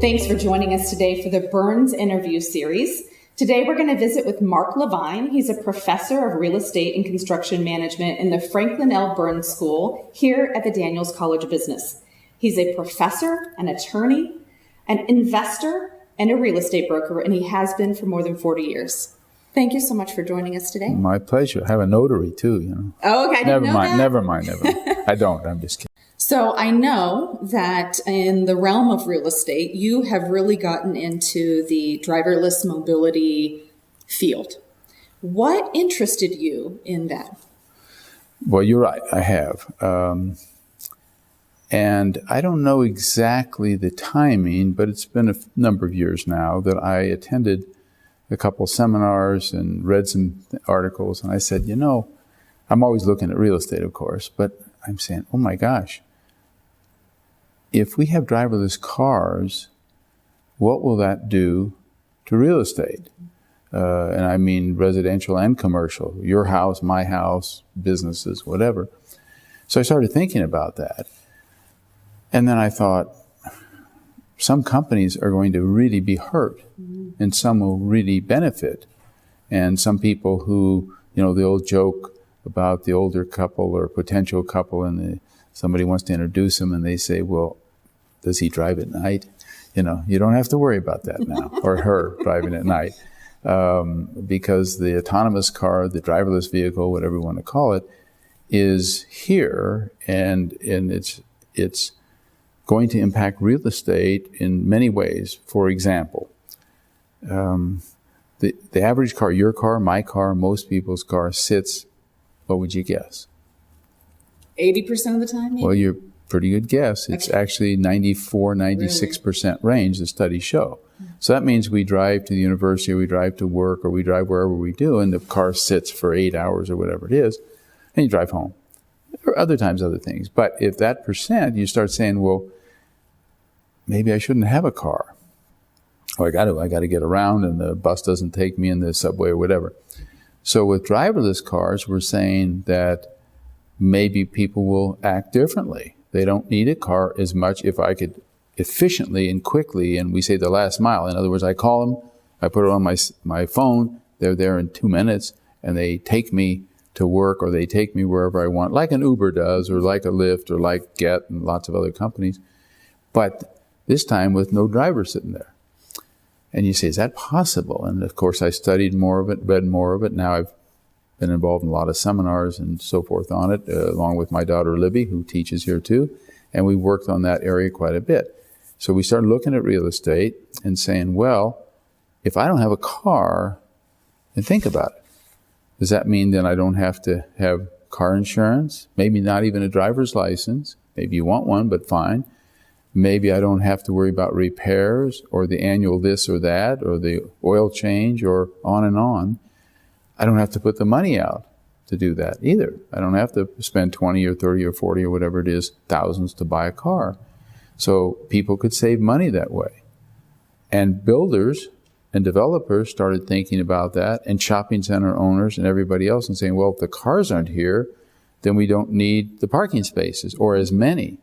Thanks for joining us today for the Burns interview series. Today we're going to visit with Mark Levine. He's a professor of real estate and construction management in the Franklin L. Burns School here at the Daniels College of Business. He's a professor, an attorney, an investor, and a real estate broker, and he has been for more than 40 years. Thank you so much for joining us today. My pleasure. I have a notary too, you know. Oh, okay. Never mind. I don't. I'm just kidding. So I know that in the realm of real estate, you have really gotten into the driverless mobility field. What interested you in that? Well, you're right. I have. And I don't know exactly the timing, but it's been a number of years now that I attended a couple seminars and read some articles. And I said, you know, I'm always looking at real estate, of course, but I'm saying, oh my gosh, if we have driverless cars, what will that do to real estate? And I mean residential and commercial, your house, my house, businesses, whatever. So I started thinking about that. And then I thought, some companies are going to really be hurt, and some will really benefit. And some people who, you know, the old joke about the older couple or potential couple, and somebody wants to introduce them, and they say, well, does he drive at night? You know, you don't have to worry about that now, or her driving at night, because the autonomous car, the driverless vehicle, whatever you want to call it, is here, and it's going to impact real estate in many ways. For example, the average car, your car, my car, most people's car sits, what would you guess? 80% of the time, maybe? Well, you're pretty good guess. It's actually 94, 96% range, the studies show. So that means we drive to the university, or we drive to work, or we drive wherever we do, and the car sits for 8 hours or whatever it is, and you drive home. Or other times, other things. But if that percent, you start saying, well, maybe I shouldn't have a car. Or I got to get around, and the bus doesn't take me in the subway or whatever. So with driverless cars, we're saying that maybe people will act differently. They don't need a car as much if I could efficiently and quickly, and we say the last mile. In other words, I call them, I put it on my phone, they're there in 2 minutes, and they take me to work, or they take me wherever I want, like an Uber does, or like a Lyft, or like Get, and lots of other companies. But this time with no driver sitting there. And you say, is that possible? And of course, I studied more of it, read more of it. Now I've been involved in a lot of seminars and so forth on it, along with my daughter Libby, who teaches here too. And we worked on that area quite a bit. So we started looking at real estate and saying, well, if I don't have a car, then think about it. Does that mean then I don't have to have car insurance? Maybe not even a driver's license. Maybe you want one, but fine. Maybe I don't have to worry about repairs, or the annual this or that, or the oil change, or on and on. I don't have to put the money out to do that either. I don't have to spend 20 or 30 or 40 or whatever it is, thousands to buy a car. So people could save money that way. And builders and developers started thinking about that, and shopping center owners and everybody else, and saying, well, if the cars aren't here, then we don't need the parking spaces, or as many.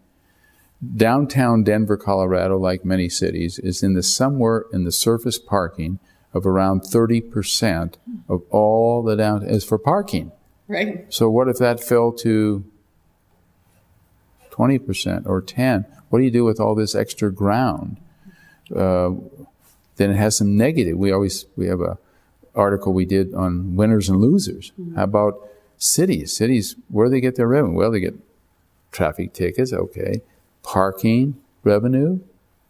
Downtown Denver, Colorado, like many cities, is somewhere in the surface parking of around 30% of all the downtown is for parking. Right. So what if that fell to 20% or 10%? What do you do with all this extra ground? Then it has some negative. We have a article we did on winners and losers. How about cities? Cities, where do they get their revenue? Well, they get traffic tickets, okay. Parking revenue,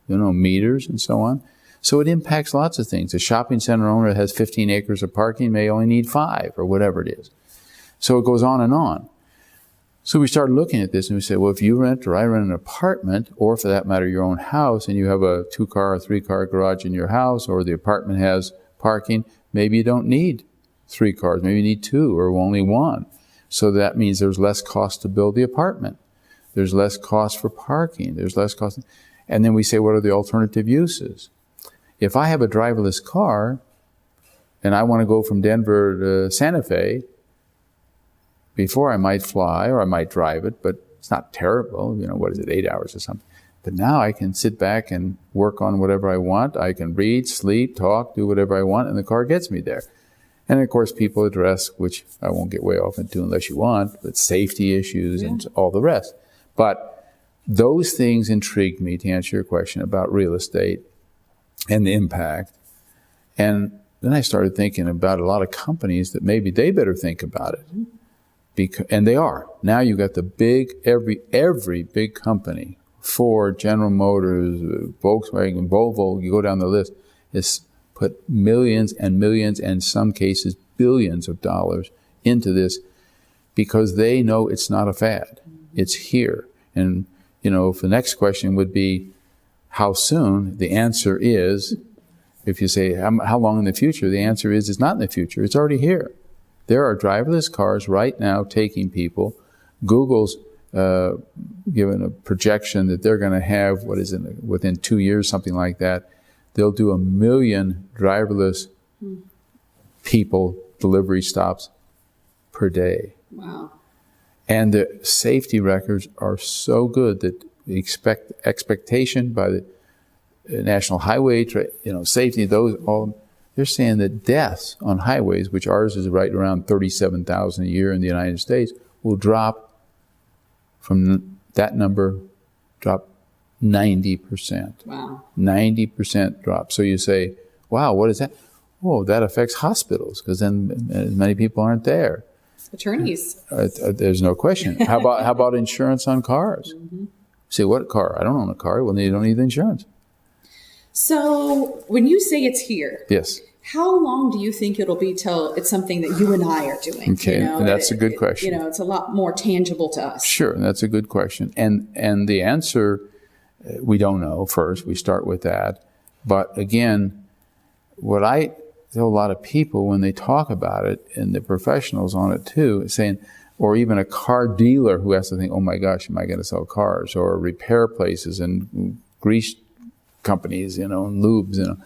meters and so on. So it impacts lots of things. A shopping center owner that has 15 acres of parking may only need 5 or whatever it is. So it goes on and on. So we started looking at this and we said, well, if you rent or I rent an apartment, or for that matter, your own house, and you have a 2-car or 3-car garage in your house, or the apartment has parking, maybe you don't need 3 cars, maybe you need 2 or only 1. So that means there's less cost to build the apartment. There's less cost for parking. There's less cost. And then we say, what are the alternative uses? If I have a driverless car and I want to go from Denver to Santa Fe, before I might fly or I might drive it, but it's not terrible. What is it, 8 hours or something. But now I can sit back and work on whatever I want. I can read, sleep, talk, do whatever I want, and the car gets me there. And of course, people address, which I won't get way off into unless you want, but safety issues and all the rest. But those things intrigued me, to answer your question about real estate and the impact. And then I started thinking about a lot of companies that maybe they better think about it. And they are. Now you've got the big, every big company, Ford, General Motors, Volkswagen, Volvo, you go down the list, is put millions and millions, and in some cases billions of dollars into this because they know it's not a fad. It's here. And, if the next question would be, how soon? The answer is, if you say, how long in the future? The answer is, it's not in the future. It's already here. There are driverless cars right now taking people. Google's given a projection that they're going to have, within 2 years, something like that, they'll do 1 million driverless people delivery stops per day. Wow. And the safety records are so good that the expectation by the National Highway Safety, they're saying that deaths on highways, which ours is right around 37,000 a year in the United States, will drop from that number, drop 90%. Wow. 90% drop. So you say, wow, what is that? Oh, that affects hospitals because then many people aren't there. Attorneys. There's no question. How about insurance on cars? Say, what car? I don't own a car. Well, then you don't need the insurance. So when you say it's here, yes, how long do you think it'll be till it's something that you and I are doing? Okay, that's a good question. It's a lot more tangible to us. Sure, that's a good question. And the answer, we don't know first. We start with that. But again, what I tell a lot of people when they talk about it, and the professionals on it too, saying, or even a car dealer who has to think, oh my gosh, am I going to sell cars? Or repair places and grease companies, and lubes, It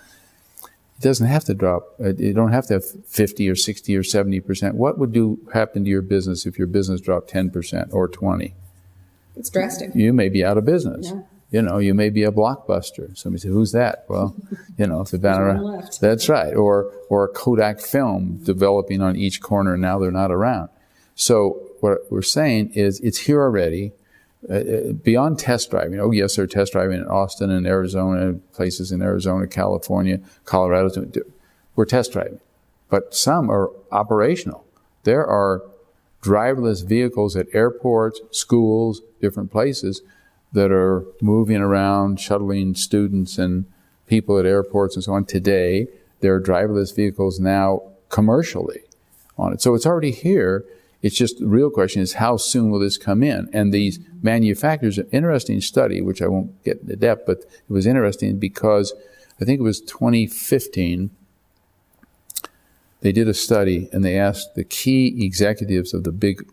doesn't have to drop. You don't have to have 50 or 60 or 70%. What would happen to your business if your business dropped 10% or 20%? It's drastic. You may be out of business. Yeah. You may be a Blockbuster. Somebody said, who's that? Well, if they're down around. Left. That's right. Or a Kodak film developing on each corner, and now they're not around. So what we're saying is it's here already. Beyond test driving. Oh, yes, they're test driving in Austin and Arizona, places in Arizona, California, Colorado. We're test driving. But some are operational. There are driverless vehicles at airports, schools, different places that are moving around, shuttling students and people at airports and so on. Today, there are driverless vehicles now commercially on it. So it's already here. It's just the real question is how soon will this come in? And these manufacturers, an interesting study, which I won't get into depth, but it was interesting because I think it was 2015, they did a study and they asked the key executives of the big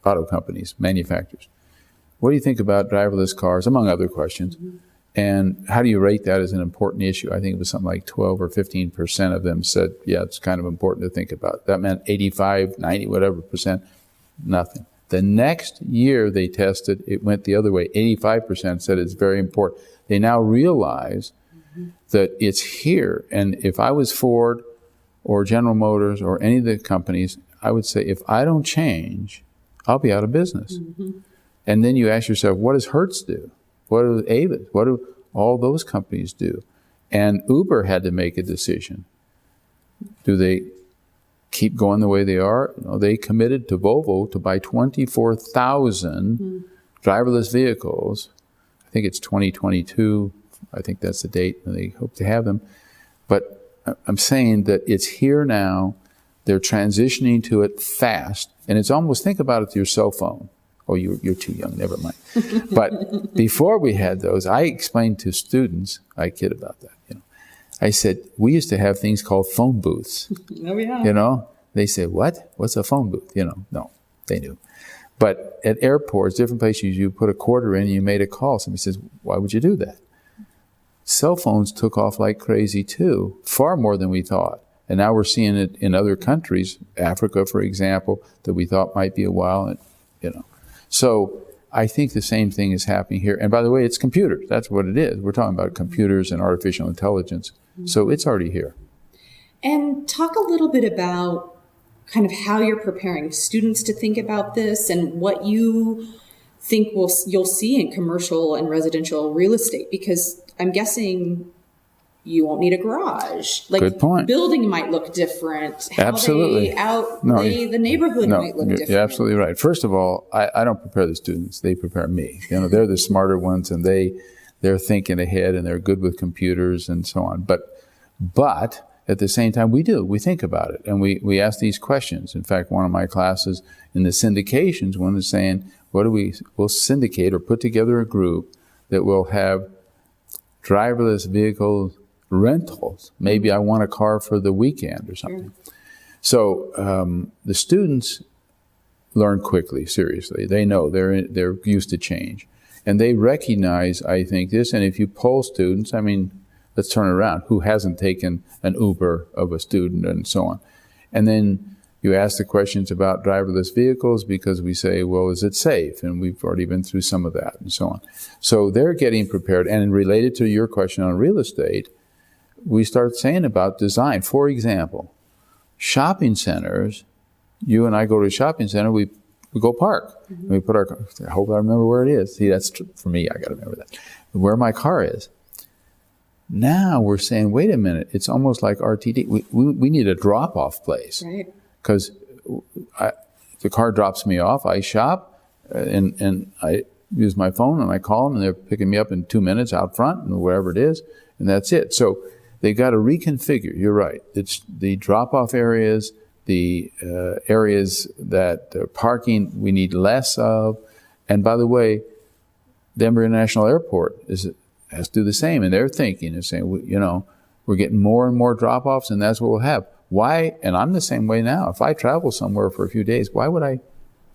auto companies, manufacturers, what do you think about driverless cars, among other questions? And how do you rate that as an important issue? I think it was something like 12 or 15% of them said, yeah, it's kind of important to think about. That meant 85, 90, whatever percent, nothing. The next year they tested, it went the other way. 85% said it's very important. They now realize that it's here. And if I was Ford or General Motors or any of the companies, I would say, if I don't change, I'll be out of business. And then you ask yourself, what does Hertz do? What do Avis? What do all those companies do? And Uber had to make a decision. Do they keep going the way they are? They committed to Volvo to buy 24,000 driverless vehicles. I think it's 2022. I think that's the date, and they hope to have them. But I'm saying that it's here now. They're transitioning to it fast. And it's almost, think about it to your cell phone. Oh, you're too young, never mind. But before we had those, I explained to students, I kid about that, I said, we used to have things called phone booths. Oh, yeah. They said, what? What's a phone booth? No, they knew. But at airports, different places, you put a quarter in and you made a call. Somebody says, why would you do that? Cell phones took off like crazy too, far more than we thought. And now we're seeing it in other countries, Africa, for example, that we thought might be a while, So I think the same thing is happening here. And by the way, it's computers. That's what it is. We're talking about computers and artificial intelligence. So it's already here. And talk a little bit about kind of how you're preparing students to think about this and what you think you'll see in commercial and residential real estate, because I'm guessing you won't need a garage. Like, good point. Building might look different. How Absolutely. The neighborhood might look different. You're absolutely right. First of all, I don't prepare the students. They prepare me. They're the smarter ones, and they're thinking ahead, and they're good with computers and so on. But at the same time, we think about it, and we ask these questions. In fact, one of my classes in the syndications, one is saying, we'll syndicate or put together a group that will have driverless vehicles rentals. Maybe I want a car for the weekend or something. So the students learn quickly, seriously. They know they're used to change. And they recognize, I think, this. And if you poll students, I mean, let's turn it around. Who hasn't taken an Uber of a student and so on? And then you ask the questions about driverless vehicles because we say, well, is it safe? And we've already been through some of that and so on. So they're getting prepared. And related to your question on real estate, we start saying about design. For example, shopping centers, you and I go to a shopping center, we go park. Mm-hmm. We put our car, I hope I remember where it is. See, that's for me, I got to remember that. Where my car is. Now we're saying, wait a minute, it's almost like RTD. We need a drop-off place. Right. Because the car drops me off, I shop, and I use my phone, and I call them, and they're picking me up in 2 minutes out front, and wherever it is, and that's it. So they've got to reconfigure. You're right. It's the drop-off areas, the areas that parking we need less of. And by the way, Denver International Airport has to do the same. And they're thinking and saying, we're getting more and more drop-offs, and that's what we'll have. Why? And I'm the same way now. If I travel somewhere for a few days, why would I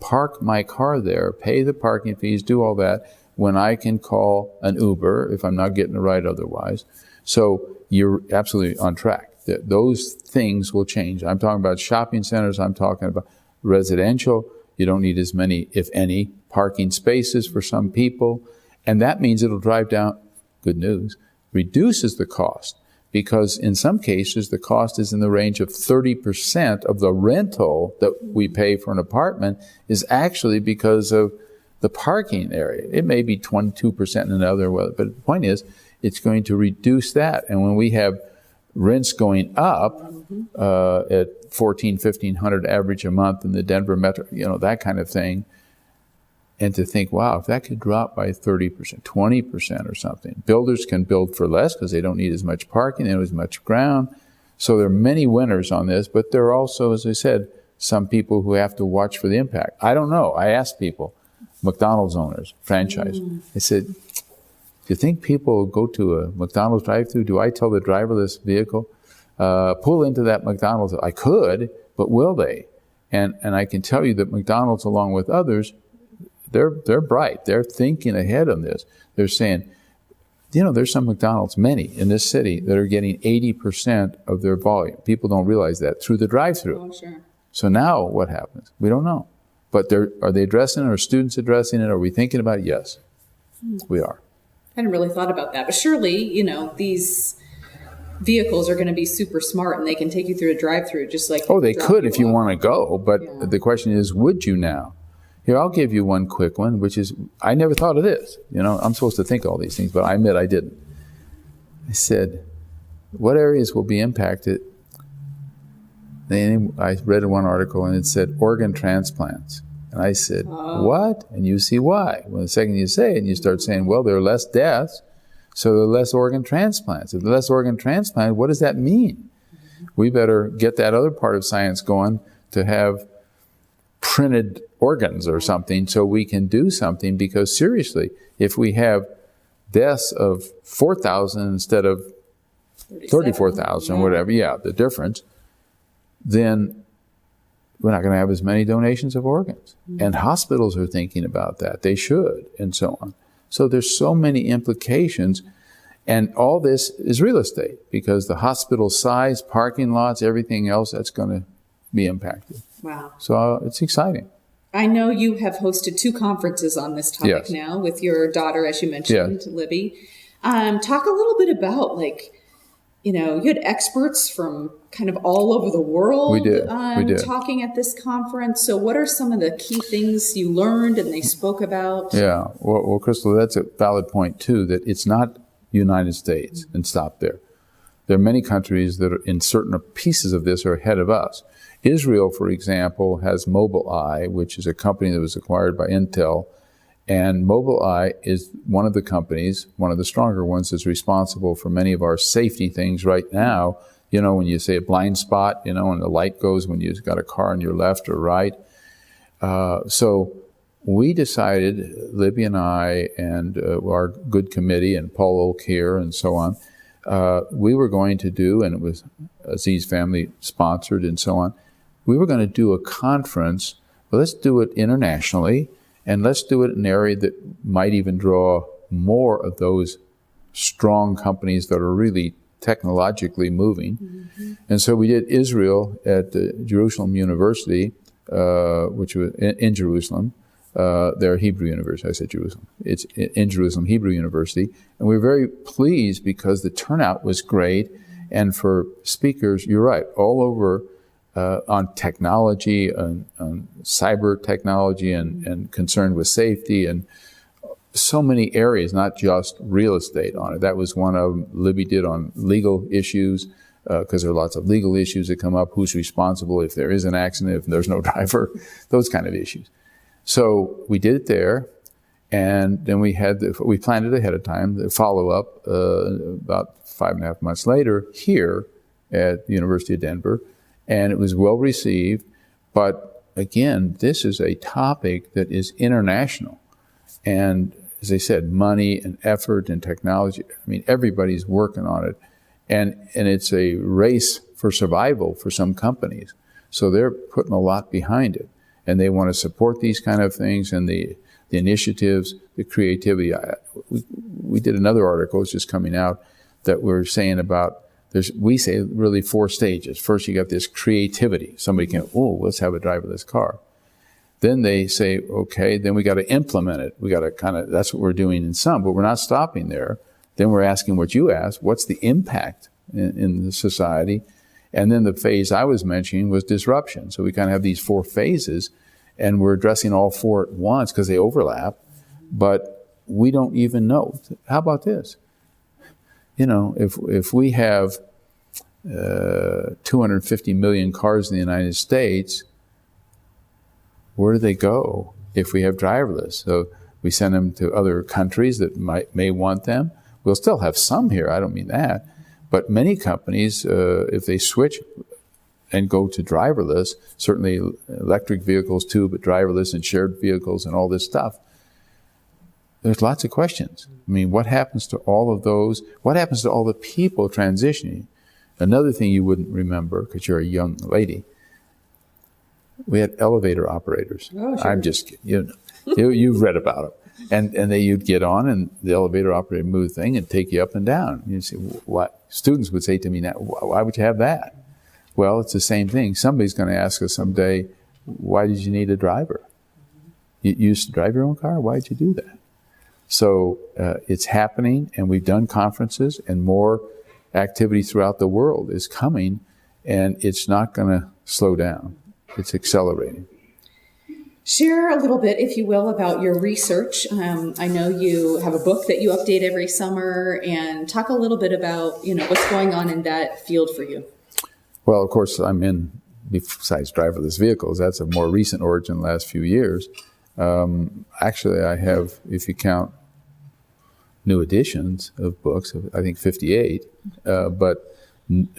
park my car there, pay the parking fees, do all that, when I can call an Uber if I'm not getting a ride otherwise? So you're absolutely on track. Those things will change. I'm talking about shopping centers. I'm talking about residential. You don't need as many, if any, parking spaces for some people. And that means it'll drive down, good news, reduces the cost. Because in some cases, the cost is in the range of 30% of the rental that we pay for an apartment is actually because of the parking area. It may be 22% in another, but the point is, it's going to reduce that. And when we have rents going up at $1,400-1,500 average a month in the Denver metro, that kind of thing, and to think, wow, if that could drop by 30%, 20% or something. Builders can build for less because they don't need as much parking, they don't need as much ground. So there are many winners on this, but there are also, as I said, some people who have to watch for the impact. I don't know. I asked people, McDonald's owners, franchise. I said, do you think people go to a McDonald's drive-thru? Do I tell the driverless vehicle, pull into that McDonald's? I could, but will they? And I can tell you that McDonald's, along with others, they're bright. They're thinking ahead on this. They're saying, there's some McDonald's, many in this city, that are getting 80% of their volume. People don't realize that through the drive-thru. Oh, sure. So now what happens? We don't know. But are they addressing it? Are students addressing it? Are we thinking about it? Yes, we are. I hadn't really thought about that. But surely, these vehicles are going to be super smart and they can take you through a drive-thru just like... Oh, they could if you want to go. But the question is, would you now? Here, I'll give you one quick one, which is, I never thought of this. I'm supposed to think all these things, but I admit I didn't. I said, what areas will be impacted? And I read one article and it said organ transplants. And I said, what? And you see why. Well, the second you say it, and you start saying, well, there are less deaths, so there are less organ transplants. If there are less organ transplants, what does that mean? We better get that other part of science going to have printed organs or something so we can do something, because seriously, if we have deaths of 4,000 instead of 34,000, whatever, the difference, then we're not going to have as many donations of organs. And hospitals are thinking about that. They should, and so on. So there's so many implications, and all this is real estate, because the hospital size, parking lots, everything else, that's going to be impacted. Wow. So it's exciting. I know you have hosted 2 conferences on this topic now with your daughter, as you mentioned, Libby. Talk a little bit about, you had experts from kind of all over the world we did. Talking at this conference. So what are some of the key things you learned and they spoke about? Yeah, well, Crystal, that's a valid point, too, that it's not the United States and stop there. There are many countries that are in certain pieces of this are ahead of us. Israel, for example, has Mobileye, which is a company that was acquired by Intel. And Mobileye is one of the companies, one of the stronger ones, that's responsible for many of our safety things right now. When you say a blind spot, and the light goes when you've got a car on your left or right. So we decided, Libby and I and our good committee and Paul Oak here and so on, we were going to do, and it was Aziz family sponsored and so on, we were going to do a conference, but let's do it internationally, and let's do it in an area that might even draw more of those strong companies that are really technologically moving. Mm-hmm. And so we did Israel at Jerusalem University, which was in Jerusalem. Their Hebrew University, I said Jerusalem. It's in Jerusalem, Hebrew University. And we were very pleased because the turnout was great. And for speakers, you're right, all over on technology, on cyber technology and concerned with safety and so many areas, not just real estate on it. That was one of them. Libby did on legal issues, because there are lots of legal issues that come up. Who's responsible if there is an accident, if there's no driver, those kind of issues. So we did it there, and then we planned it ahead of time, the follow-up about 5.5 months later here at the University of Denver, and it was well received. But again, this is a topic that is international. And as I said, money and effort and technology, everybody's working on it. And it's a race for survival for some companies. So they're putting a lot behind it. And they want to support these kind of things and the initiatives, the creativity. We did another article, it's just coming out, that we're saying about, we say really 4 stages. First, you got this creativity. Somebody can, let's have a driverless car. Then they say, okay, then we got to implement it. We got to that's what we're doing in some, but we're not stopping there. Then we're asking what you asked, what's the impact in the society? And then the phase I was mentioning was disruption. So we kind of have these 4 phases, and we're addressing all 4 at once because they overlap, but we don't even know. How about this? If we have 250 million cars in the United States, where do they go if we have driverless? So we send them to other countries that may want them. We'll still have some here, I don't mean that. But many companies, if they switch and go to driverless, certainly electric vehicles too, but driverless and shared vehicles and all this stuff, there's lots of questions. What happens to all of those? What happens to all the people transitioning? Another thing you wouldn't remember, because you're a young lady, we had elevator operators. Oh, sure. I'm just kidding. You've read about them. And you'd get on, and the elevator operator moved the thing and take you up and down. You'd say, what? Students would say to me now, why would you have that? Well, it's the same thing. Somebody's going to ask us someday, why did you need a driver? You used to drive your own car? Why did you do that? So it's happening, and we've done conferences, and more activity throughout the world is coming, and it's not going to slow down. It's accelerating. Share a little bit, if you will, about your research. I know you have a book that you update every summer, and talk a little bit about, what's going on in that field for you. Well, of course, I'm in, besides driverless vehicles, that's a more recent origin the last few years. Actually, I have, if you count new editions of books, I think 58, but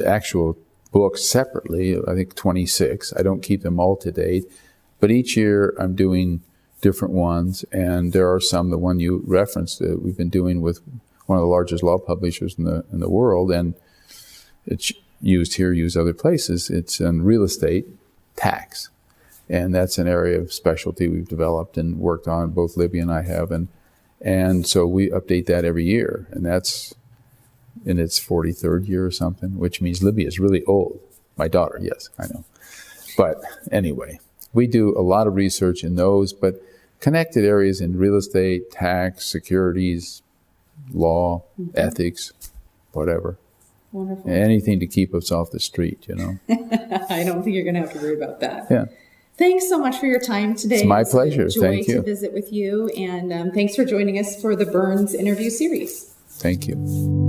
actual books separately, I think 26. I don't keep them all to date. But each year I'm doing different ones, and there are some, the one you referenced, that we've been doing with one of the largest law publishers in the world, and it's used here, used other places. It's in real estate tax, and that's an area of specialty we've developed and worked on, both Libby and I have, and so we update that every year, and that's in its 43rd year or something, which means Libby is really old. My daughter, yes, I know. But anyway, we do a lot of research in those, but connected areas in real estate, tax, securities, law, ethics, whatever. Wonderful. Anything to keep us off the street, you know. I don't think you're going to have to worry about that. Yeah. Thanks so much for your time today. It's my pleasure. Thank you. To visit with you, and thanks for joining us for the Burns interview series. Thank you.